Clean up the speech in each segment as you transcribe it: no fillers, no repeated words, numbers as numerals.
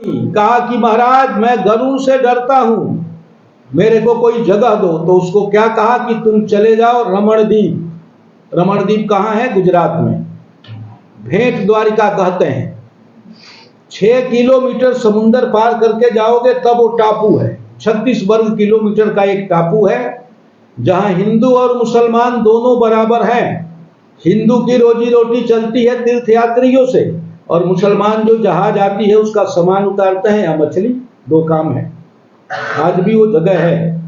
कहा कि महाराज मैं गरुड़ से डरता हूं, मेरे को कोई जगह दो। तो उसको क्या कहा कि तुम चले जाओ रमणदीप। रमणदीप कहाँ है? गुजरात में, भेंट द्वारिका कहते हैं। 6 किलोमीटर समुंदर पार करके जाओगे तब वो टापू है। 36 वर्ग किलोमीटर का एक टापू है जहां हिंदू और मुसलमान दोनों बराबर हैं। हिंदू की रोजी रोटी चलती है तीर्थयात्रियों से, और मुसलमान जो जहाज आती है उसका सामान उतारते हैं या मछली, दो काम है। आज भी वो जगह है।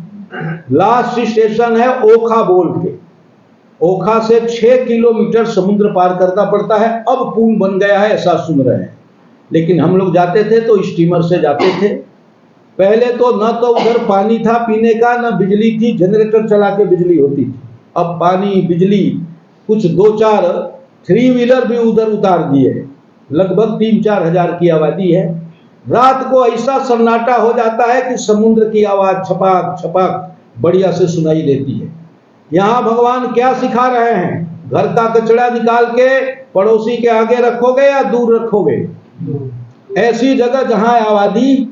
लास्ट स्टेशन है ओखा बोल के। ओखा से 6 किलोमीटर समुद्र पार करना पड़ता है। अब पुल बन गया है ऐसा सुन रहे हैं, लेकिन हम लोग जाते थे तो स्टीमर से जाते थे। पहले तो न तो उधर पानी था पीने का, न बिजली थी, जनरेटर चला के बिजली होती थी। अब पानी, बिजली, कुछ 2-4 3 व्हीलर भी उधर उतार दिए। लगभग 3-4 हजार की आबादी है। रात को ऐसा सन्नाटा हो जाता है कि समुद्र की आवाज छपाक छपाक बढ़िया से सुनाई देती है। यहाँ भगवान क्या सिखा रहे हैं? घर का कचरा निकाल के पड़ोसी के आगे रखोगे या दूर रखोगे? ऐसी जगह जहां आबादी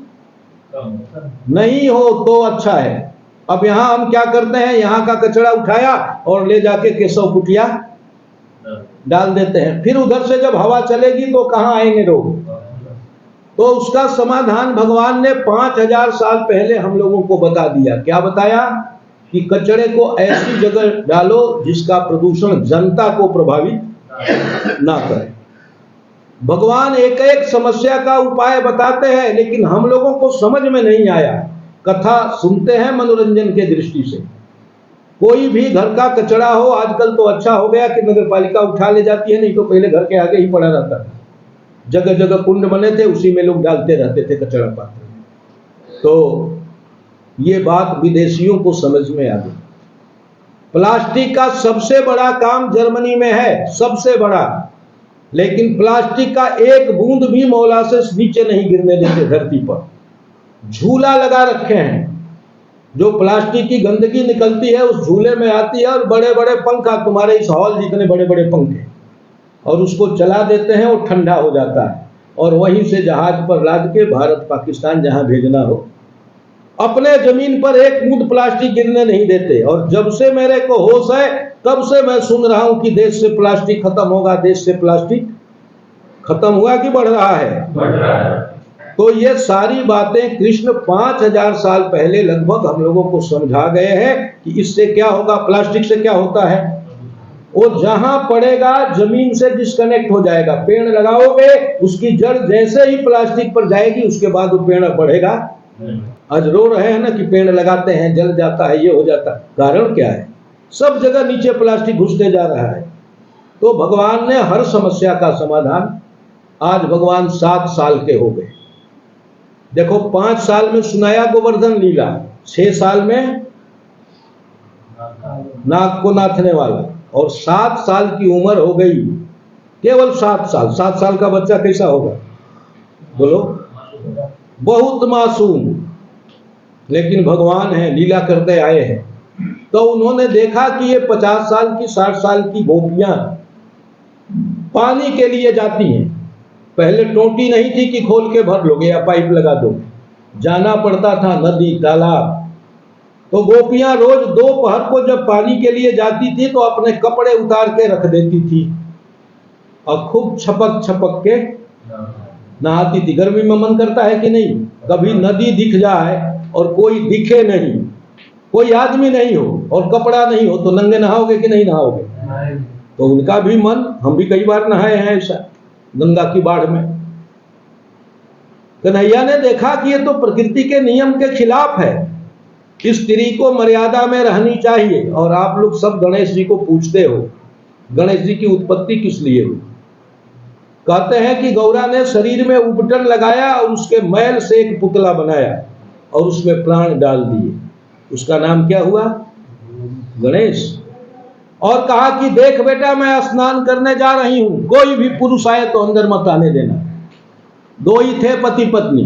नहीं हो तो अच्छा है। अब यहाँ हम क्या करते हैं, यहाँ का कचरा उठाया और ले जाके केशव कुटिया डाल देते हैं। फिर उधर से जब हवा चलेगी तो कहाँ आएंगे लोग? तो उसका समाधान भगवान ने 5000 साल पहले हम लोगों को बता दिया। क्या बताया? कि कचरे को ऐसी जगह डालो जिसका प्रदूषण जनता को प्रभावित ना करे। भगवान एक एक समस्या का उपाय बताते हैं, लेकिन हम लोगों को समझ में नहीं आया। कथा सुनते हैं मनोरंजन के दृष्टि से। कोई भी घर का कचरा हो, आजकल तो अच्छा हो गया कि नगर पालिका उठा ले जाती है, नहीं तो पहले घर के आगे ही पड़ा रहता था। जगह जगह कुंड बने थे, उसी में लोग डालते रहते थे कचरा पात्र। तो ये बात विदेशियों को समझ में आ गई। प्लास्टिक का सबसे बड़ा काम जर्मनी में है, सबसे बड़ा। लेकिन प्लास्टिक का एक बूंद भी मोलासेस नीचे नहीं गिरने देते धरती पर। झूला लगा रखे हैं, जो प्लास्टिक की गंदगी निकलती है उस झूले में आती है, और बड़े बड़े पंखा, तुम्हारे इस हॉल जितने बड़े बड़े पंखे, और उसको चला देते हैं, वो ठंडा हो जाता है, और वहीं से जहाज पर लाद के भारत पाकिस्तान जहां भेजना हो। अपने जमीन पर एक बूंद प्लास्टिक गिरने नहीं देते। और जब से मेरे को होश है तब से मैं सुन रहा हूं कि देश से प्लास्टिक खत्म होगा, देश से प्लास्टिक खत्म हुआ कि बढ़ रहा है? बढ़ रहा है। तो ये सारी बातें कृष्ण 5000 साल पहले लगभग हम लोगों को समझा गए हैं कि इससे क्या होगा, प्लास्टिक से क्या होता है। वो जहां पड़ेगा जमीन से डिस्कनेक्ट हो जाएगा। पेड़ लगाओगे, उसकी जड़ जैसे ही प्लास्टिक पर जाएगी उसके बाद वो पेड़ बढ़ेगा। आज रो रहे हैं ना कि पेड़ लगाते हैं जल जाता है, ये हो जाता है। कारण क्या है? सब जगह नीचे प्लास्टिक घुसते जा रहा है। तो भगवान ने हर समस्या का समाधान, आज भगवान 7 साल के हो गए। देखो, 5 साल में सुनाया गोवर्धन लीला, 6 साल में नाग को नाथने वाला, और 7 साल की उम्र हो गई। केवल 7 साल। 7 साल का बच्चा कैसा होगा बोलो? बहुत मासूम। लेकिन भगवान है, लीला करते आए हैं। तो उन्होंने देखा कि ये 50 साल की 60 साल की गोपियां पानी के लिए जाती हैं। पहले टोटी नहीं थी कि खोल के भर लोगे या पाइप लगा दो, जाना पड़ता था नदी तालाब। तो गोपियां रोज दोपहर को जब पानी के लिए जाती थी तो अपने कपड़े उतार के रख देती थी और खूब छपक छपक के नहाती थी। गर्मी में मन करता है कि नहीं? कभी नदी दिख जाए और कोई दिखे नहीं, कोई आदमी नहीं हो और कपड़ा नहीं हो, तो नंगे नहाओगे कि नहीं नहाओगे? तो उनका भी मन, हम भी कई बार नहाए हैं ऐसा गंगा की बाढ़ में। कन्हैया ने देखा कि ये तो प्रकृति के नियम के खिलाफ है, स्त्री को मर्यादा में रहनी चाहिए। और आप लोग सब गणेश जी को पूछते हो, गणेश जी की उत्पत्ति किस लिए हुई? कहते हैं कि गौरा ने शरीर में उपटन लगाया और उसके मैल से एक पुतला बनाया और उसमें प्राण डाल दिए। उसका नाम क्या हुआ? गणेश। और कहा कि देख बेटा, मैं स्नान करने जा रही हूं, कोई भी पुरुष आए तो अंदर मत आने देना। 2 ही थे पति पत्नी,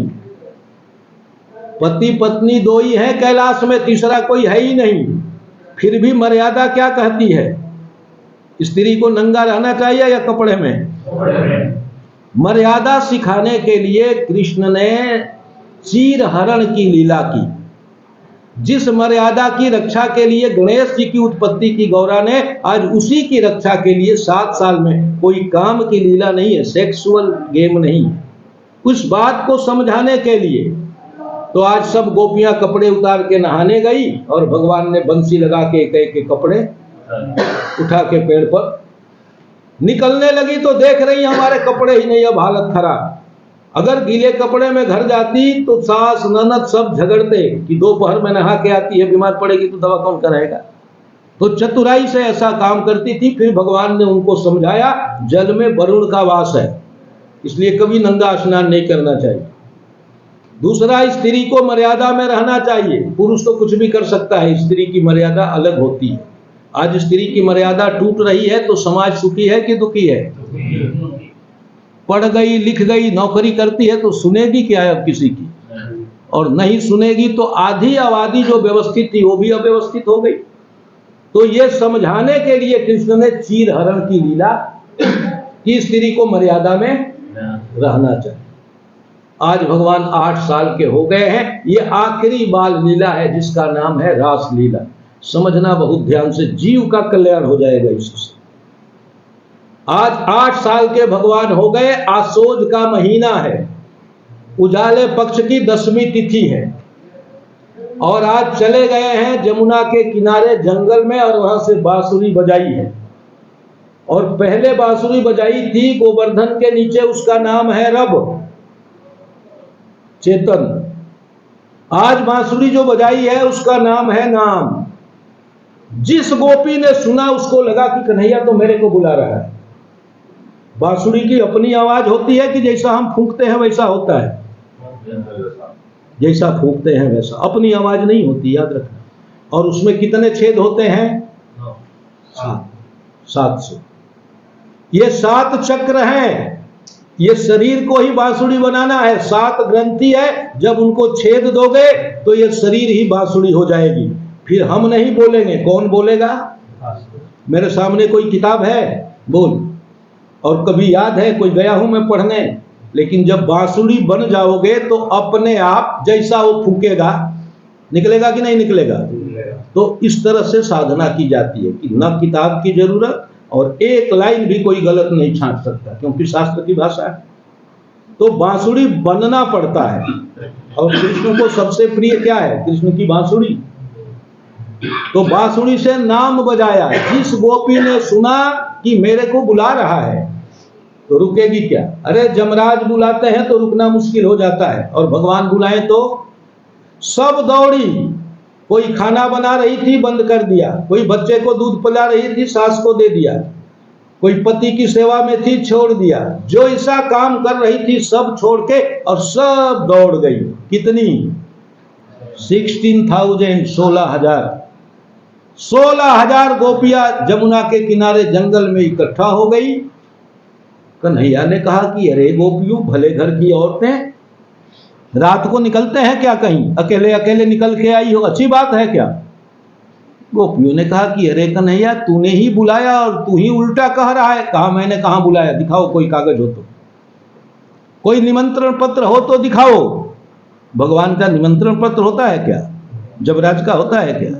पति पत्नी 2 ही हैं कैलाश में, तीसरा कोई है ही नहीं। फिर भी मर्यादा क्या कहती है? स्त्री को नंगा रहना चाहिए या कपड़े में? मर्यादा सिखाने के लिए कृष्ण ने चीर हरण की लीला की। जिस मर्यादा की रक्षा के लिए गणेश जी की उत्पत्ति की गौरा ने, आज उसी की रक्षा के लिए 7 साल में, कोई काम की लीला नहीं है, सेक्सुअल गेम नहीं है, उस बात को समझाने के लिए। तो आज सब गोपियां कपड़े उतार के नहाने गई और भगवान ने बंसी लगा के एक एक कपड़े उठा के पेड़ पर निकलने लगी, तो देख रही हमारे कपड़े ही नहीं, अब हालत खराब। अगर गीले कपड़े में घर जाती तो सास ननद सब झगड़ते कि दोपहर में नहा के आती है, बीमार पड़ेगी तो दवा कौन कराएगा। तो चतुराई से ऐसा काम करती थी। फिर भगवान ने उनको समझाया जल में वरुण का वास है, इसलिए कभी नंगा स्नान नहीं करना चाहिए। दूसरा, स्त्री को मर्यादा में रहना चाहिए। पुरुष तो कुछ भी कर सकता है, स्त्री की मर्यादा अलग होती है। आज स्त्री की मर्यादा टूट रही है तो समाज सुखी है कि दुखी है? पढ़ गई, लिख गई, नौकरी करती है तो सुनेगी क्या अब किसी की? और नहीं सुनेगी तो आधी आबादी जो व्यवस्थित थी वो भी अव्यवस्थित हो गई। तो ये समझाने के लिए कृष्ण ने चीर हरण की लीला कि स्त्री को मर्यादा में रहना चाहिए। आज भगवान 8 साल के हो गए हैं। ये आखिरी बाल लीला है जिसका नाम है रास लीला। समझना बहुत ध्यान से, जीव का कल्याण हो जाएगा इससे। आज 8 साल के भगवान हो गए। आसोज का महीना है, उजाले पक्ष की 10वीं तिथि है, और आज चले गए हैं जमुना के किनारे जंगल में और वहां से बांसुरी बजाई है। और पहले बांसुरी बजाई थी गोवर्धन के नीचे, उसका नाम है रब चेतन। आज बांसुरी जो बजाई है उसका नाम है नाम। जिस गोपी ने सुना उसको लगा कि कन्हैया तो मेरे को बुला रहा है। बांसुरी की अपनी आवाज होती है कि जैसा हम फूंकते हैं वैसा होता है? जैसा फूंकते हैं वैसा, अपनी आवाज नहीं होती, याद रखना। और उसमें कितने छेद होते हैं? 700। ये 7 चक्र हैं। ये शरीर को ही बांसुरी बनाना है। 7 ग्रंथि है, जब उनको छेद दोगे तो ये शरीर ही बांसुरी हो जाएगी। फिर हम नहीं बोलेंगे, कौन बोलेगा? मेरे सामने कोई किताब है, बोल। और कभी याद है, कोई गया हूं मैं पढ़ने, लेकिन जब बांसुरी बन जाओगे तो अपने आप जैसा वो फूकेगा, निकलेगा कि नहीं निकलेगा? तो इस तरह से साधना की जाती है कि न किताब की जरूरत, और एक लाइन भी कोई गलत नहीं छांट सकता, क्योंकि शास्त्र की भाषा है। तो बांसुरी बनना पड़ता है। और कृष्ण को सबसे प्रिय क्या है? कृष्ण की बांसुरी। तो बांसुरी से नाम बजाया। जिस गोपी ने सुना कि मेरे को बुला रहा है तो रुकेगी क्या? अरे जमराज बुलाते हैं तो रुकना मुश्किल हो जाता है, और भगवान बुलाए तो सब दौड़ी। कोई खाना बना रही थी, बंद कर दिया। कोई बच्चे को दूध पिला रही थी, सास को दे दिया। कोई पति की सेवा में थी, छोड़ दिया। जो ऐसा काम कर रही थी सब छोड़ के और सब दौड़ गई। कितनी? 16,000, 16,000 गोपियां जमुना के किनारे जंगल में इकट्ठा हो गई। कन्हैया ने कहा कि अरे गोपियों, भले घर की औरतें रात को निकलते हैं क्या कहीं? अकेले अकेले निकल के आई हो, अच्छी बात है क्या? गोपियों ने कहा कि अरे कन्हैया, तूने ही बुलाया और तू ही उल्टा कह रहा है। कहा मैंने कहां बुलाया? दिखाओ कोई कागज हो तो, कोई निमंत्रण पत्र हो तो दिखाओ। भगवान का निमंत्रण पत्र होता है क्या? जबराज का होता है क्या?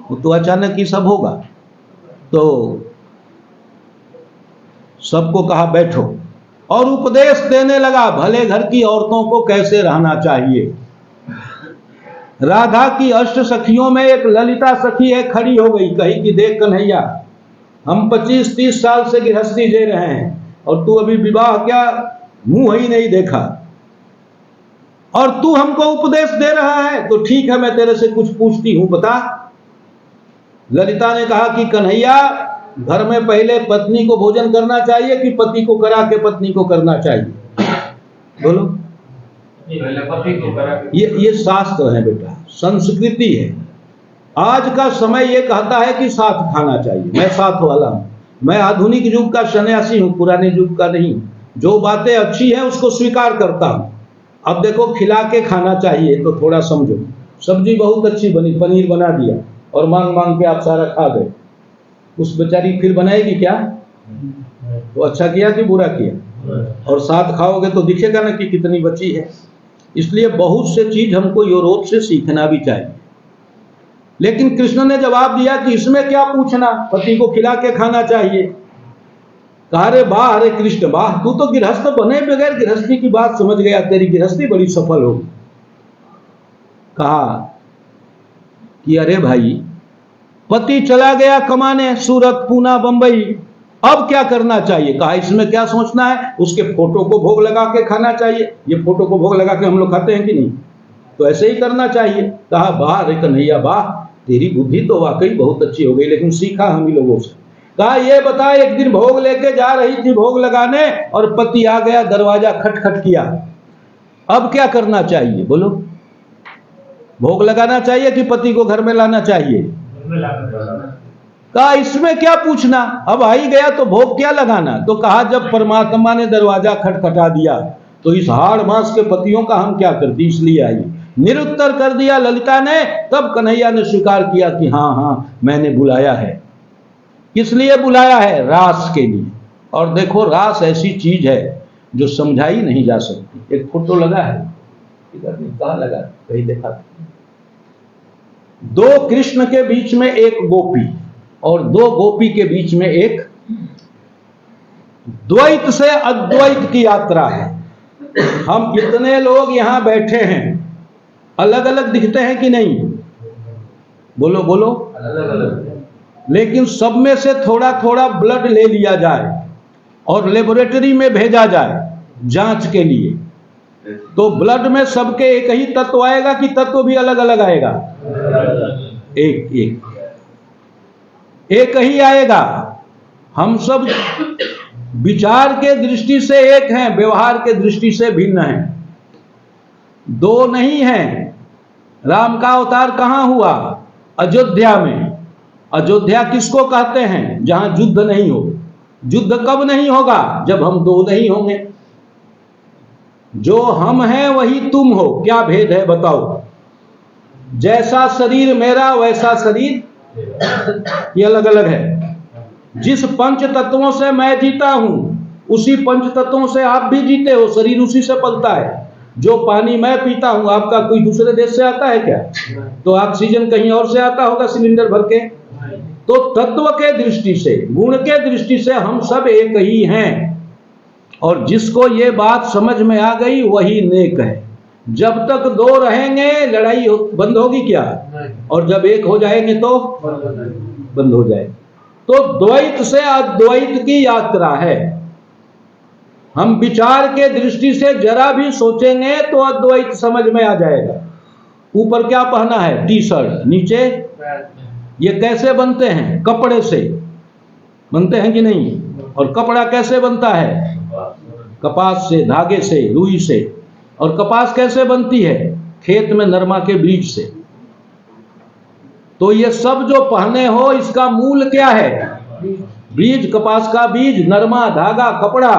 वो तो अचानक ही सब होगा। तो सबको कहा बैठो, और उपदेश देने लगा भले घर की औरतों को कैसे रहना चाहिए। राधा की 8 सखियों में एक ललिता सखी है, खड़ी हो गई, कही कि देख कन्हैया, हम 25-30 साल से गृहस्थी दे रहे हैं और तू अभी विवाह क्या मुंह ही नहीं देखा, और तू हमको उपदेश दे रहा है। तो ठीक है, मैं तेरे से कुछ पूछती हूं, बता। ललिता ने कहा कि कन्हैया, घर में पहले पत्नी को भोजन करना चाहिए कि पति को करा के पत्नी को करना चाहिए? बोलो। ये शास्त्र है बेटा, संस्कृति है। आज का समय ये कहता है कि साथ खाना चाहिए। मैं साथ वाला हूं, मैं आधुनिक युग का सन्यासी हूं, पुराने युग का नहीं। जो बातें अच्छी हैं उसको स्वीकार करता हूं। अब देखो, खिला के खाना चाहिए तो थोड़ा समझो। सब्जी बहुत अच्छी बनी, पनीर बना दिया और मांग मांग के आप सारा खा गए, उस बेचारी फिर बनाएगी क्या? तो अच्छा किया कि बुरा किया? और साथ खाओगे तो दिखेगा ना कि कितनी बची है। इसलिए बहुत से चीज हमको यूरोप से सीखना भी चाहिए। लेकिन कृष्ण ने जवाब दिया कि इसमें क्या पूछना, पति को खिला के खाना चाहिए। कहा रे वाह, अरे कृष्ण वाह, तू तो गृहस्थ बने बगैर गृहस्थी की बात समझ गया, तेरी गृहस्थी बड़ी सफल होगी। कहा कि अरे भाई, पति चला गया कमाने सूरत, पूना, बंबई, अब क्या करना चाहिए। कहा इसमें क्या सोचना है, उसके फोटो को भोग लगा के खाना चाहिए। ये फोटो को भोग लगा के हम लोग खाते हैं कि नहीं, तो ऐसे ही करना चाहिए। कहा वाह रे कन्हैया वाह, तेरी बुद्धि तो वाकई बहुत अच्छी हो गई, लेकिन सीखा हम ही लोगों से। कहा ये बता, एक दिन भोग लेके जा रही थी भोग लगाने और पति आ गया, दरवाजा खटखट किया, अब क्या करना चाहिए बोलो। भोग लगाना चाहिए कि पति को घर में लाना चाहिए। कहा इसमें क्या पूछना, अब आ ही गया तो भोग क्या लगाना। तो कहा जब परमात्मा ने दरवाजा खटखटा दिया तो इस हाड़ मास के पतियों का हम क्या करती, इसलिए आई। निरुत्तर कर दिया ललिता ने। तब कन्हैया ने स्वीकार किया कि हाँ हाँ मैंने बुलाया है। किस लिए बुलाया है, रास के लिए। और देखो रास ऐसी चीज है जो समझाई नहीं जा सकती। एक फोटो लगा है, कहाँ लगा, कहीं देखा। दो कृष्ण के बीच में एक गोपी और दो गोपी के बीच में एक द्वैत से अद्वैत की यात्रा है। हम इतने लोग यहां बैठे हैं, अलग अलग दिखते हैं कि नहीं, बोलो बोलो, अलग अलग। लेकिन सब में से थोड़ा थोड़ा ब्लड ले लिया जाए और लेबोरेटरी में भेजा जाए जांच के लिए, तो ब्लड में सबके एक ही तत्व आएगा कि तत्व भी अलग अलग आएगा। एक ही आएगा। हम सब विचार के दृष्टि से एक हैं, व्यवहार के दृष्टि से भिन्न हैं, दो नहीं हैं। राम का अवतार कहां हुआ, अयोध्या में। अयोध्या किसको कहते हैं, जहां युद्ध नहीं हो। युद्ध कब नहीं होगा, जब हम दो नहीं होंगे। जो हम हैं वही तुम हो, क्या भेद है बताओ। जैसा शरीर मेरा वैसा शरीर ये अलग अलग है। जिस पंच तत्वों से मैं जीता हूं उसी पंच तत्वों से आप भी जीते हो, शरीर उसी से पलता है। जो पानी मैं पीता हूं आपका कोई दूसरे देश से आता है क्या, तो ऑक्सीजन कहीं और से आता होगा सिलेंडर भर के। तो तत्व के दृष्टि से, गुण के दृष्टि से हम सब एक ही हैं। और जिसको ये बात समझ में आ गई वही नेक है। जब तक दो रहेंगे लड़ाई बंद होगी क्या, और जब एक हो जाएंगे तो बंद हो जाएगी। तो द्वैत से अद्वैत की यात्रा है। हम विचार के दृष्टि से जरा भी सोचेंगे तो अद्वैत समझ में आ जाएगा। ऊपर क्या पहना है, टी शर्ट, नीचे ये कैसे बनते हैं, कपड़े से बनते हैं कि नहीं। और कपड़ा कैसे बनता है, कपास से, धागे से, रुई से। और कपास कैसे बनती है, खेत में नरमा के बीज से। तो ये सब जो पहने हो इसका मूल क्या है, बीज, कपास का बीज, नरमा, धागा, कपड़ा।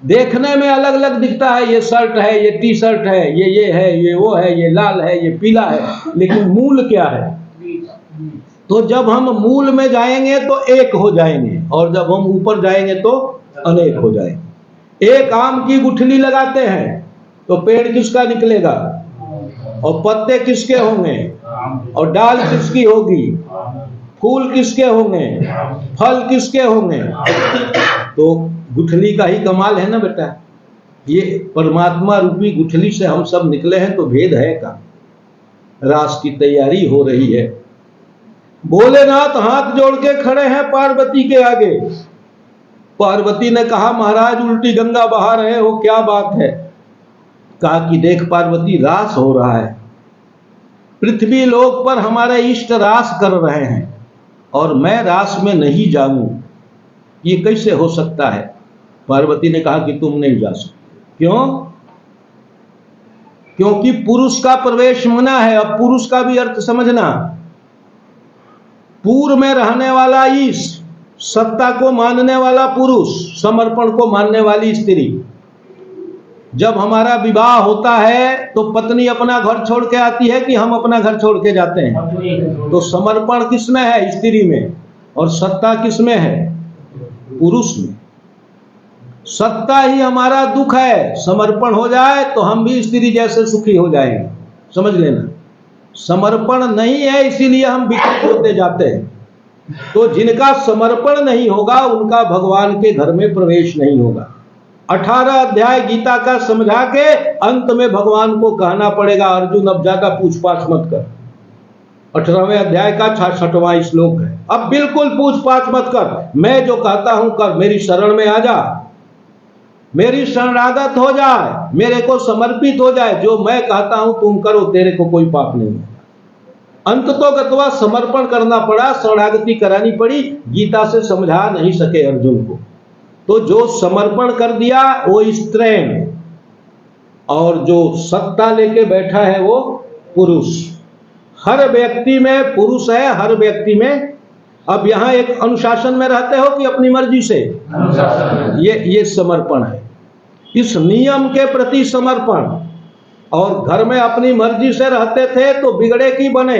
देखने में अलग अलग दिखता है, ये शर्ट है, ये टी शर्ट है, ये है, ये वो है, ये लाल है, ये पीला है, लेकिन मूल क्या है। तो जब हम मूल में जाएंगे तो एक हो जाएंगे, और जब हम ऊपर जाएंगे तो अनेक हो जाएंगे। एक आम की गुठली लगाते हैं तो पेड़ किसका निकलेगा, और पत्ते किसके होंगे, और डाल किसकी होगी, फूल किसके होंगे, फल किसके होंगे। तो गुठली का ही कमाल है ना बेटा। ये परमात्मा रूपी गुठली से हम सब निकले हैं, तो भेद है का। रास की तैयारी हो रही है। भोलेनाथ हाथ जोड़ के खड़े हैं पार्वती के आगे। पार्वती ने कहा महाराज उल्टी गंगा बहा रहे हो, क्या बात है। कहा कि देख पार्वती, रास हो रहा है, पृथ्वी लोक पर हमारे इष्ट रास कर रहे हैं और मैं रास में नहीं जाऊं, ये कैसे हो सकता है। पार्वती ने कहा कि तुम नहीं जा सकते। क्यों, क्योंकि पुरुष का प्रवेश मना है। अब पुरुष का भी अर्थ समझना। पूर्व में रहने वाला ईश, सत्ता को मानने वाला पुरुष, समर्पण को मानने वाली स्त्री। जब हमारा विवाह होता है तो पत्नी अपना घर छोड़ के आती है कि हम अपना घर छोड़ के जाते हैं। तो समर्पण किसमें है, स्त्री में, और सत्ता किसमें है, पुरुष में। सत्ता ही हमारा दुख है, समर्पण हो जाए तो हम भी स्त्री जैसे सुखी हो जाएंगे। समझ लेना, समर्पण नहीं है इसीलिए हम विकृत होते जाते हैं। तो जिनका समर्पण नहीं होगा उनका भगवान के घर में प्रवेश नहीं होगा। 18 अध्याय गीता का समझा के अंत में भगवान को कहना पड़ेगा, अर्जुन अब ज्यादा पूछपाछ मत कर। 18वें अध्याय का 66वां श्लोक है, अब बिल्कुल पूछपाछ मत कर, मैं जो कहता हूं कर, मेरी शरण में आ जा, मेरी शरणागत हो जाए, मेरे को समर्पित हो जाए, जो मैं कहता हूं तुम करो, तेरे को कोई पाप नहीं है। अंत तो गत्वा समर्पण करना पड़ा, शरणागति करानी पड़ी, गीता से समझा नहीं सके अर्जुन को। तो जो समर्पण कर दिया वो स्त्रीण, और जो सत्ता लेके बैठा है वो पुरुष। हर व्यक्ति में पुरुष है, हर व्यक्ति में। अब यहां एक अनुशासन में रहते हो कि अपनी मर्जी से, ये समर्पण है, इस नियम के प्रति समर्पण। और घर में अपनी मर्जी से रहते थे तो बिगड़े की बने,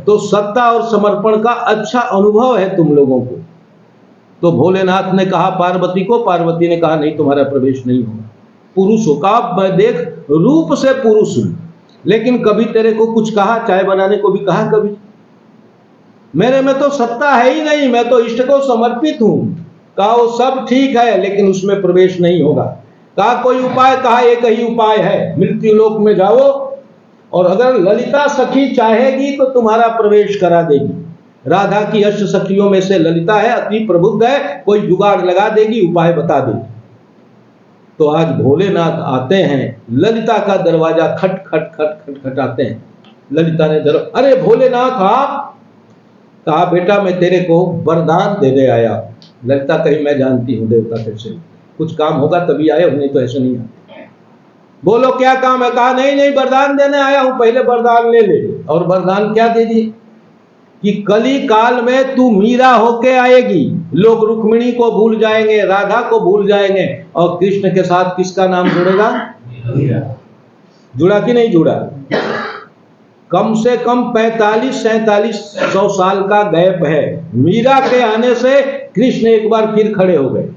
तो सत्ता और समर्पण का अच्छा अनुभव है तुम लोगों को। तो भोलेनाथ ने कहा पार्वती को, पार्वती ने कहा नहीं तुम्हारा प्रवेश नहीं होगा। पुरुष हो का, मैं देख रूप से पुरुष हूं, लेकिन कभी तेरे को कुछ कहा, चाय बनाने को भी कहा कभी? मेरे में तो सत्ता है ही नहीं, मैं तो इष्ट को समर्पित हूं। कहा वो सब ठीक है लेकिन उसमें प्रवेश नहीं होगा। कहा कोई उपाय? कहा एक ही उपाय है, मृत्यु लोक में जाओ और अगर ललिता सखी चाहेगी तो तुम्हारा प्रवेश करा देगी। राधा की अष्ट सखियों में से ललिता है, अति प्रबुद्ध है, कोई जुगाड़ लगा देगी, उपाय बता देगी। तो आज भोलेनाथ आते हैं, ललिता का दरवाजा खट खट खट खट खटाते हैं। ललिता ने अरे भोलेनाथ आप? कहा बेटा मैं तेरे को वरदान देने आया। ललिता कही मैं जानती हूं देवता कैसे, कुछ काम होगा तभी आए, नहीं तो ऐसे नहीं आते। बोलो क्या काम है? कहा नहीं नहीं वरदान देने आया हूं, पहले वरदान ले ले। और वरदान क्या दे दिए कि कली काल में तू मीरा होके आएगी, लोग रुक्मिणी को भूल जाएंगे, राधा को भूल जाएंगे, और कृष्ण के साथ किसका नाम जुड़ेगा? जुड़ा कि नहीं जुड़ा? कम से कम 45-4700 साल का गैप है। मीरा के आने से कृष्ण एक बार फिर खड़े हो गए।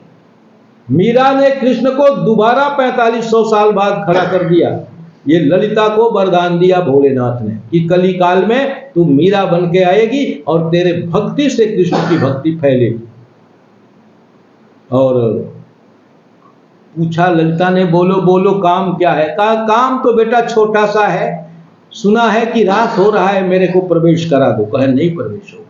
मीरा ने कृष्ण को दोबारा 4500 साल बाद खड़ा कर दिया। ये ललिता को वरदान दिया भोलेनाथ ने कि कली काल में तू मीरा बन के आएगी और तेरे भक्ति से कृष्ण की भक्ति फैलेगी। और पूछा ललिता ने, बोलो बोलो काम क्या है? कहा काम तो बेटा छोटा सा है, सुना है कि रास हो रहा है, मेरे को प्रवेश करा दो। कहे नहीं प्रवेश होगा।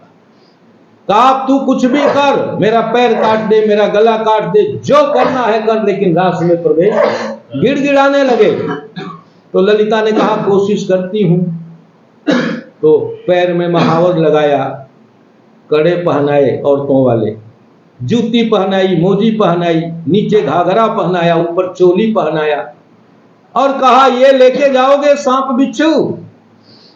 कहा तू कुछ भी कर, मेरा पैर काट दे, मेरा गला काट दे, जो करना है कर, लेकिन रास में प्रवेश। गिड़गिड़ाने लगे। तो ललिता ने कहा कोशिश करती हूं। तो पैर में महावर लगाया, कड़े पहनाए औरतों वाले, जूती पहनाई, मोजी पहनाई, नीचे घाघरा पहनाया, ऊपर चोली पहनाया, और कहा ये लेके जाओगे सांप बिच्छू?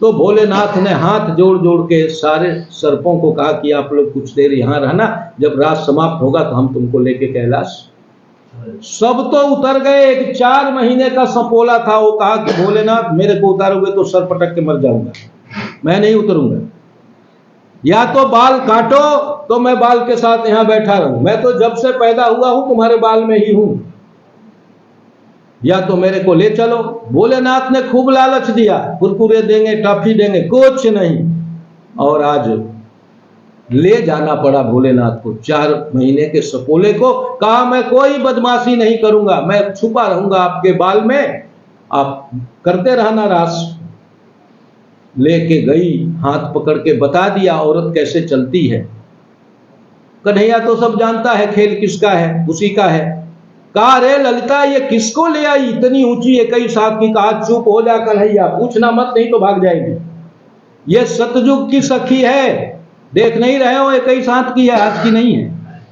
तो भोलेनाथ ने हाथ जोड़ जोड़ के सारे सर्पों को कहा कि आप लोग कुछ देर यहां रहना, जब रात समाप्त होगा तो हम तुमको लेके कैलाश। सब तो उतर गए। एक 4 महीने का सपोला था, वो कहा कि भोलेनाथ मेरे को उतारोगे तो सर पटक के मर जाऊंगा, मैं नहीं उतरूंगा। या तो बाल काटो तो मैं बाल के साथ यहां बैठा रहूं, मैं तो जब से पैदा हुआ हूं तुम्हारे बाल में ही हूं, या तो मेरे को ले चलो। भोलेनाथ ने खूब लालच दिया, कुरकुरे देंगे, टॉफी देंगे, कुछ नहीं। और आज ले जाना पड़ा भोलेनाथ को, 4 महीने के सपोले को। कहा मैं कोई बदमाशी नहीं करूंगा, मैं छुपा रहूंगा आपके बाल में, आप करते रहना रास। लेके गई, हाथ पकड़ के बता दिया औरत कैसे चलती है। कन्हैया तो सब जानता है खेल किसका है, उसी का है। कहा रे ललिता ये किसको ले आई इतनी ऊंची 21 हाथ की? कहा चुप हो जा कन्हैया, पूछना मत नहीं तो भाग जाएगी। ये सतयुग की सखी है, देख नहीं रहे हो 21 हाथ की है, हाथ की नहीं है।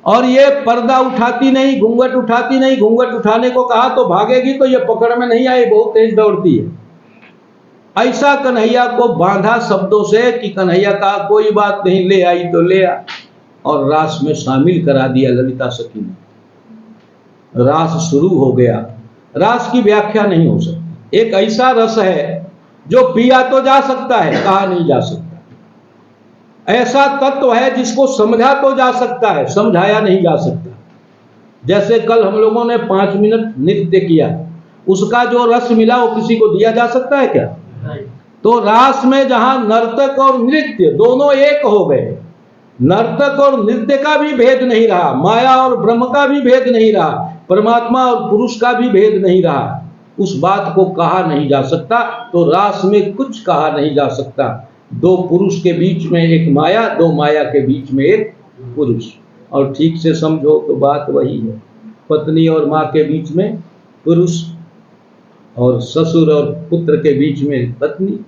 और ये पर्दा उठाती नहीं, घूंघट उठाती नहीं। घूंघट उठाने को कहा तो भागेगी, तो ये पकड़ में नहीं आई, बहुत तेज दौड़ती है। ऐसा कन्हैया को बांधा शब्दों से कि कन्हैया कहा कोई बात नहीं, ले आई तो ले आ, और रास में शामिल करा दिया ललिता सखी ने। रास शुरू हो गया। रास की व्याख्या नहीं हो सकती। एक ऐसा रस है जो पिया तो जा सकता है, कहा नहीं जा सकता। ऐसा तत्व है जिसको समझा तो जा सकता है, समझाया नहीं जा सकता। जैसे कल हम लोगों ने 5 मिनट नृत्य किया, उसका जो रस मिला वो किसी को दिया जा सकता है क्या? तो रास में जहां नर्तक और नृत्य दोनों एक हो गए, नर्तक और नृत्य का भी भेद नहीं रहा, माया और ब्रह्म का भी भेद नहीं रहा, परमात्मा और पुरुष का भी भेद नहीं रहा, उस बात को कहा नहीं जा सकता। तो रास में कुछ कहा नहीं जा सकता। दो पुरुष के बीच में एक माया, दो माया के बीच में एक पुरुष। और ठीक से समझो तो बात वही है, पत्नी और माँ के बीच में पुरुष और ससुर और पुत्र के बीच में पत्नी।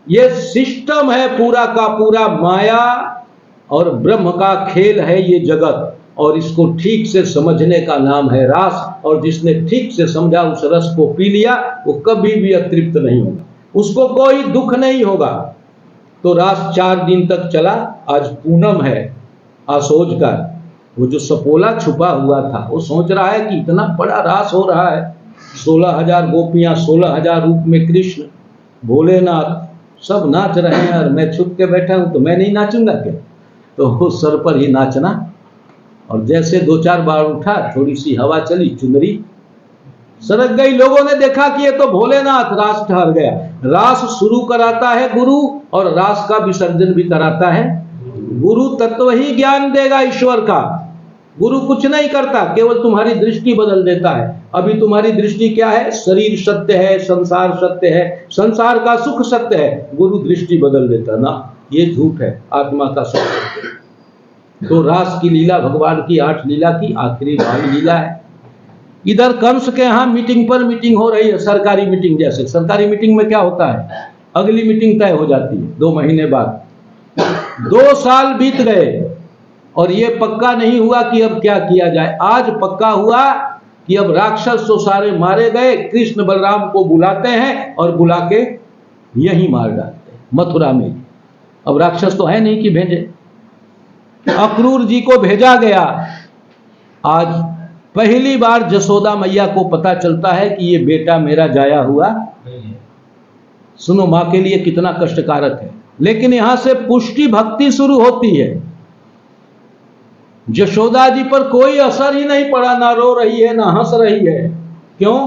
ये सिस्टम है पूरा का पूरा, माया और ब्रह्म का खेल है ये जगत, और इसको ठीक से समझने का नाम है रास। और जिसने ठीक से समझा, उस रस को पी लिया, वो कभी भी अतृप्त नहीं होगा, उसको कोई दुख नहीं होगा। तो रास 4 दिन तक चला। आज पूनम है आसोज का, वो जो सपोला छुपा हुआ था वो सोच रहा है कि इतना बड़ा रास हो रहा है, 16,000 गोपियां, 16,000 रूप में कृष्ण, भोलेनाथ सब नाच रहे हैं और मैं छुप के बैठा हूं, तो मैं नहीं नाचूंगा क्या? तो वो सर पर ही नाचना। और जैसे 2-4 बार उठा, थोड़ी सी हवा चली, चुनरी सरक गई। लोगों ने देखा कि ये तो भोलेनाथ, रास ठहर गया। रास शुरू कराता है गुरु और रास का विसर्जन भी कराता है गुरु। तत्व ही ज्ञान देगा ईश्वर का, गुरु कुछ नहीं करता, केवल तुम्हारी दृष्टि बदल देता है। अभी तुम्हारी दृष्टि क्या है? शरीर सत्य है, संसार सत्य है, संसार का सुख सत्य है, गुरु दृष्टि बदल देता ना, ये झूठ है, आत्मा का सुख। तो रास की लीला भगवान की 8 लीला की आखिरी भाग लीला है। इधर कंस के यहाँ मीटिंग पर मीटिंग हो रही है, सरकारी मीटिंग जैसे। सरकारी मीटिंग में क्या होता है? अगली मीटिंग तय हो जाती है 2 महीने बाद। 2 साल बीत गए और ये पक्का नहीं हुआ कि अब क्या किया जाए। आज पक्का हुआ कि अब राक्षस तो सारे मारे गए, कृष्ण बलराम को बुलाते हैं और बुला के यहीं मार डालते हैं मथुरा में। अब राक्षस तो है नहीं कि भेजे, अक्रूर जी को भेजा गया। आज पहली बार जसोदा मैया को पता चलता है कि ये बेटा मेरा जाया हुआ। सुनो, मां के लिए कितना कष्टकारक है। लेकिन यहां से पुष्टि भक्ति शुरू होती है। यशोदा जी पर कोई असर ही नहीं पड़ा, ना रो रही है ना हंस रही है। क्यों?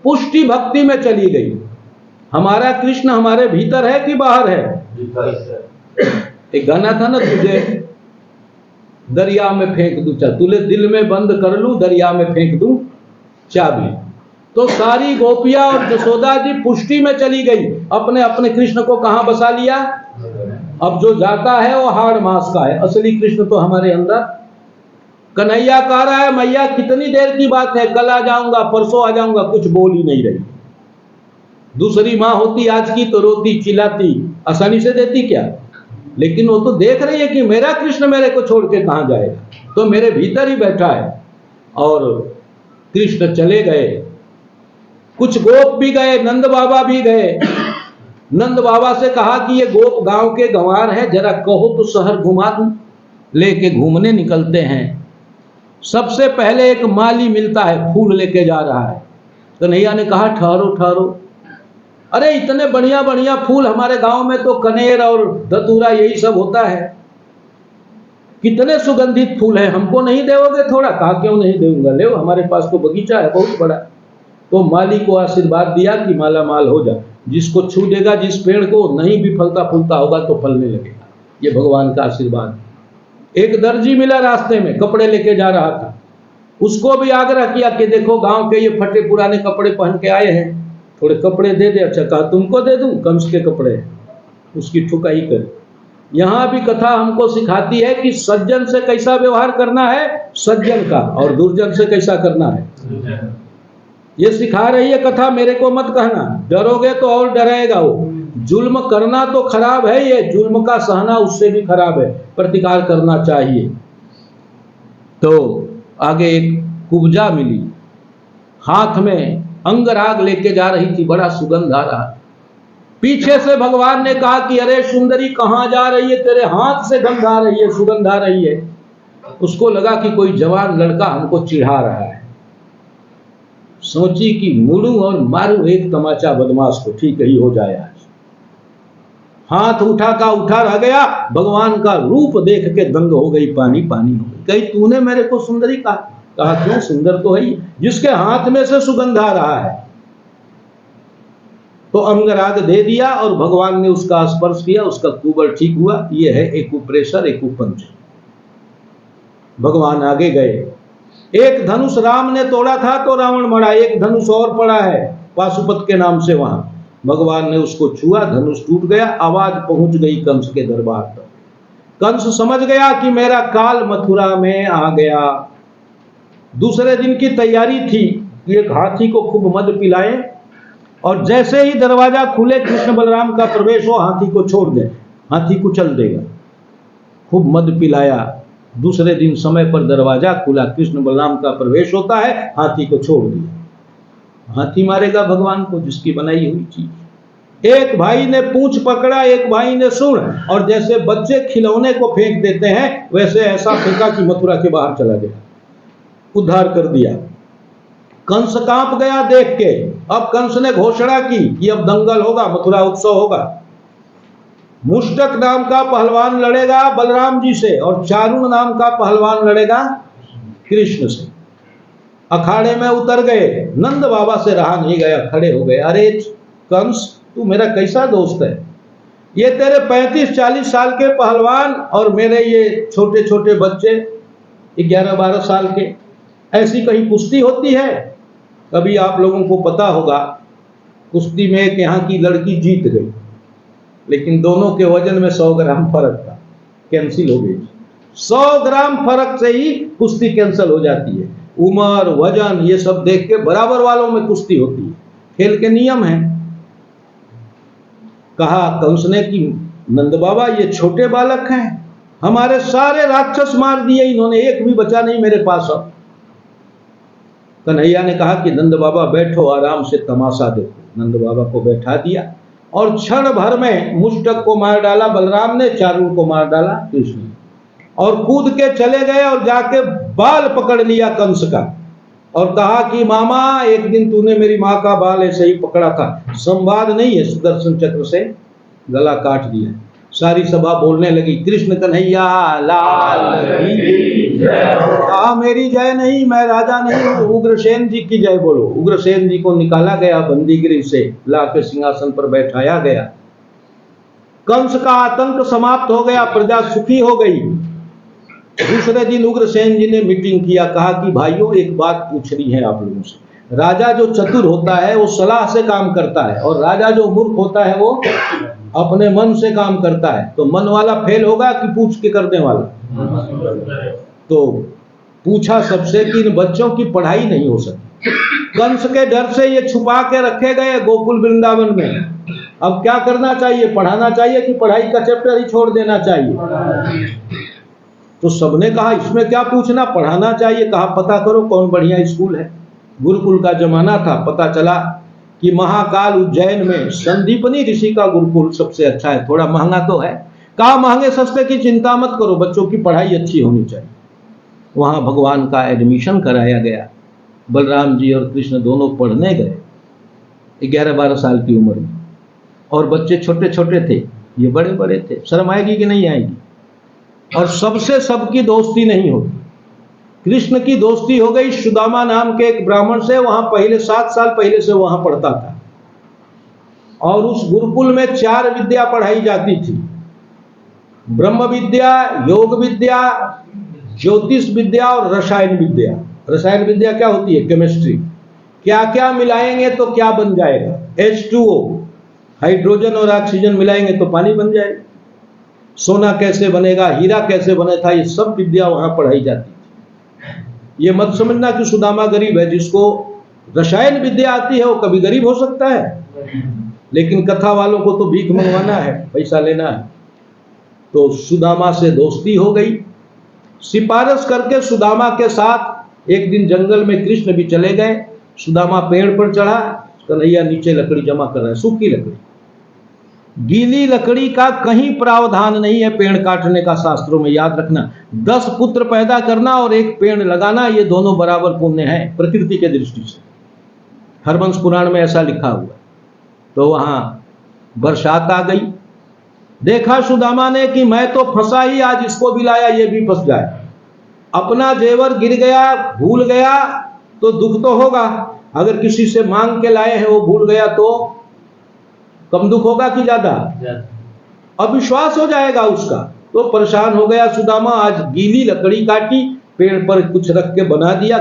पुष्टि भक्ति में चली गई। हमारा कृष्ण हमारे भीतर है कि बाहर है? एक गाना था ना, तुझे दरिया में फेंक दूं चाबी, तुझे दिल में बंद कर लूं, दरिया में फेंक दूं चाबी। तो सारी गोपियां और यशोदा जी पुष्टि में चली गई, अपने अपने कृष्ण को कहां बसा लिया। अब जो जाता है वो हाड़ मास का है, असली कृष्ण तो हमारे अंदर। कन्हैया कह रहा है, मैया कितनी देर की बात है, कल आ जाऊंगा, परसों आ जाऊंगा, कुछ बोल ही नहीं रही। दूसरी माँ होती आज की तो रोती चिल्लाती, आसानी से देती क्या? लेकिन वो तो देख रही है कि मेरा कृष्ण मेरे को छोड़ के कहां जाएगा, तो मेरे भीतर ही बैठा है। और कृष्ण चले गए। कुछ गोप भी गए, नंद बाबा भी गए। नंद बाबा से कहा कि ये गोप गांव के गंवार है, जरा कहो तो शहर घुमा दूं। लेके घूमने निकलते हैं। सबसे पहले एक माली मिलता है, फूल लेके जा रहा है। कन्हैया ने कहा ठहरो ठहरो, अरे इतने बढ़िया बढ़िया फूल, हमारे गांव में तो कनेर और धतूरा यही सब होता है, कितने सुगंधित फूल है, हमको नहीं देओगे थोड़ा? कहा क्यों नहीं दूंगा, ले हमारे पास तो बगीचा है बहुत बड़ा। तो माली को आशीर्वाद दिया कि माला माल हो जा, जिसको छू देगा, जिस पेड़ को नहीं भी फलता फूलता होगा तो फलने लगेगा। ये भगवान का आशीर्वाद। एक दर्जी मिला रास्ते में, कपड़े लेके जा रहा था, उसको भी आग्रह किया कि देखो गांव के ये फटे पुराने कपड़े पहन के आए हैं, थोड़े कपड़े दे दे। अच्छा, कहा तुमको दे दूं, कंस के कपड़े। उसकी ठुकाई कर। यहां भी कथा हमको सिखाती है कि सज्जन से कैसा व्यवहार करना है, सज्जन का, और दुर्जन से कैसा करना है। ये सिखा रही है कथा, मेरे को मत कहना, डरोगे तो और डराएगा वो। जुल्म करना तो खराब है, ये जुल्म का सहना उससे भी खराब है, प्रतिकार करना चाहिए। तो आगे एक कुब्जा मिली, हाथ में अंगराग लेके जा रही थी, बड़ा सुगंध आ रहा। पीछे से भगवान ने कहा कि अरे सुंदरी कहां जा रही है, तेरे हाथ से गंध आ रही है, सुगंध आ रही है। उसको लगा कि कोई जवान लड़का हमको चिढ़ा रहा है। सोची कि मुड़ू और मारू एक तमाचा बदमाश को, ठीक ही हो जाए आज। हाथ उठा का उठा रह गया, भगवान का रूप देख के दंग हो गई, पानी पानी हो गई। कही तूने मेरे को सुंदरी कहा? कहा क्यों, सुंदर तो है ही, जिसके हाथ में से सुगंध आ रहा है। तो अंगराग दे दिया और भगवान ने उसका स्पर्श किया, उसका कुबल ठीक हुआ। ये है एक्यूप्रेशर, एक्यूपंक्चर। भगवान आगे गए। एक धनुष राम ने तोड़ा था तो रावण मरा, एक धनुष और पड़ा है पाशुपत के नाम से, वहां भगवान ने उसको छुआ, धनुष टूट गया, आवाज पहुंच गई कंस के दरबार तक। कंस समझ गया कि मेरा काल मथुरा में आ गया। दूसरे दिन की तैयारी थी, एक हाथी को खूब मद पिलाए और जैसे ही दरवाजा खुले कृष्ण बलराम का प्रवेश हो, हाथी को छोड़ दे, हाथी कुचल देगा। खूब मद पिलाया। दूसरे दिन समय पर दरवाजा खुला, कृष्ण बलराम का प्रवेश होता है, हाथी को छोड़ दिया। हाथी मारेगा भगवान को, जिसकी बनाई हुई चीज। एक भाई ने पूंछ पकड़ा, एक भाई ने सूंड, और जैसे बच्चे खिलौने को फेंक देते हैं वैसे ऐसा फेंका कि मथुरा के बाहर चला गया, उद्धार कर दिया। कंस कांप गया देख के। अब कंस ने घोषणा की कि अब दंगल होगा, मथुरा उत्सव होगा। मुष्टक नाम का पहलवान लड़ेगा बलराम जी से और चारुण नाम का पहलवान लड़ेगा कृष्ण से। अखाड़े में उतर गए, नंद बाबा से रहा नहीं गया, खड़े हो गए। अरे कंस, तू मेरा कैसा दोस्त है? ये तेरे 35-40 साल के पहलवान और मेरे ये छोटे छोटे बच्चे 11-12 साल के, ऐसी कहीं कुश्ती होती है? कभी आप लोगों को पता होगा, कुश्ती में एक यहाँ की लड़की जीत गई, लेकिन दोनों के वजन में 100 ग्राम फर्क था, कैंसिल हो गई। 100 ग्राम फर्क से ही कुश्ती कैंसिल हो जाती है। उम्र, वजन, ये सब देख के बराबर वालों में कुश्ती होती है, खेल के नियम है। कहा कंस ने कि नंद बाबा ये छोटे बालक हैं, हमारे सारे राक्षस मार दिए इन्होंने, एक भी बचा नहीं मेरे पास। अब कन्हैया ने कहा कि नंद बाबा बैठो, आराम से तमाशा देखो। नंद बाबा को बैठा दिया और क्षण भर में मुष्टक को मार डाला बलराम ने, चारुण को मार डाला कृष्ण ने, और कूद के चले गए और जाके बाल पकड़ लिया कंस का और कहा कि मामा, एक दिन तूने मेरी माँ का बाल ऐसे ही पकड़ा था। संवाद नहीं है, सुदर्शन चक्र से गला काट दिया। सारी सभा बोलने लगी, कृष्ण कन्हैया लाल की जय। कहा मेरी जय नहीं, मैं राजा नहीं हूँ, उग्रसेन जी की जय बोलो। उग्रसेन जी को निकाला गया बंदीगृह से, लाके सिंहासन पर बैठाया गया। कंस का आतंक समाप्त हो गया, प्रजा सुखी हो गई। दूसरे दिन उग्रसेन जी ने मीटिंग किया, कहा कि भाइयों एक बात पूछनी है आप लोगों से। राजा जो चतुर होता है वो सलाह से काम करता है, और राजा जो मूर्ख होता है वो अपने मन से काम करता है। तो मन वाला फेल होगा कि पूछ के करने वाला? तो पूछा सबसे कि इन बच्चों की पढ़ाई नहीं हो सकती। कंस के डर से ये छुपा के रखे गए गोकुल वृंदावन में। अब क्या करना चाहिए, पढ़ाना चाहिए कि पढ़ाई का चैप्टर ही छोड़ देना चाहिए? तो सबने कहा इसमें क्या पूछना, पढ़ाना चाहिए। कहा पता करो कौन बढ़िया स्कूल है। गुरुकुल का जमाना था, पता चला कि महाकाल उज्जैन में संदीपनी ऋषि का गुरुकुल सबसे अच्छा है, थोड़ा महंगा तो है। कहा महंगे सस्ते की चिंता मत करो, बच्चों की पढ़ाई अच्छी होनी चाहिए। वहां भगवान का एडमिशन कराया गया। बलराम जी और कृष्ण दोनों पढ़ने गए 11-12 साल की उम्र में, और बच्चे छोटे छोटे थे, ये बड़े बड़े थे। शर्म आएगी कि नहीं आएगी? और सबसे सबकी दोस्ती नहीं होती। कृष्ण की दोस्ती हो गई सुदामा नाम के एक ब्राह्मण से, वहां पहले 7 साल पहले से वहां पढ़ता था, और उस गुरुकुल में 4 विद्या पढ़ाई जाती थी, ब्रह्म विद्या, योग विद्या, ज्योतिष विद्या और रसायन विद्या। रसायन विद्या क्या होती है? केमिस्ट्री। क्या क्या मिलाएंगे तो क्या बन जाएगा? H2O, हाइड्रोजन और ऑक्सीजन मिलाएंगे तो पानी बन जाएगा। सोना कैसे बनेगा, हीरा कैसे बने था, ये सब विद्या वहां पढ़ाई जाती थी। ये मत समझना कि सुदामा गरीब है, जिसको रसायन विद्या आती है वो कभी गरीब हो सकता है, लेकिन कथा वालों को तो भीख मंगवाना है, पैसा लेना है। तो सुदामा से दोस्ती हो गई। सिफारिश करके सुदामा के साथ एक दिन जंगल में कृष्ण भी चले गए। सुदामा पेड़ पर चढ़ा, कन्हैया नीचे लकड़ी जमा कर रहा है, सूखी लकड़ी। गीली लकड़ी का कहीं प्रावधान नहीं है पेड़ काटने का, शास्त्रों में याद रखना। 10 पुत्र पैदा करना और 1 पेड़ लगाना, ये दोनों बराबर पुण्य है प्रकृति के दृष्टि से। हरवंश पुराण में ऐसा लिखा हुआ। तो वहां बरसात आ गई। देखा सुदामा ने कि मैं तो फंसा ही, आज इसको भी लाया ये भी फंस जाए। अपना जेवर गिर गया, भूल गया तो दुख तो होगा। अगर किसी से मांग के लाए हैं वो भूल गया तो कम दुख होगा कि ज्यादा? अविश्वास हो जाएगा उसका। तो परेशान हो गया सुदामा, आज गीली लकड़ी काटी, पेड़ पर कुछ रख के बना दिया।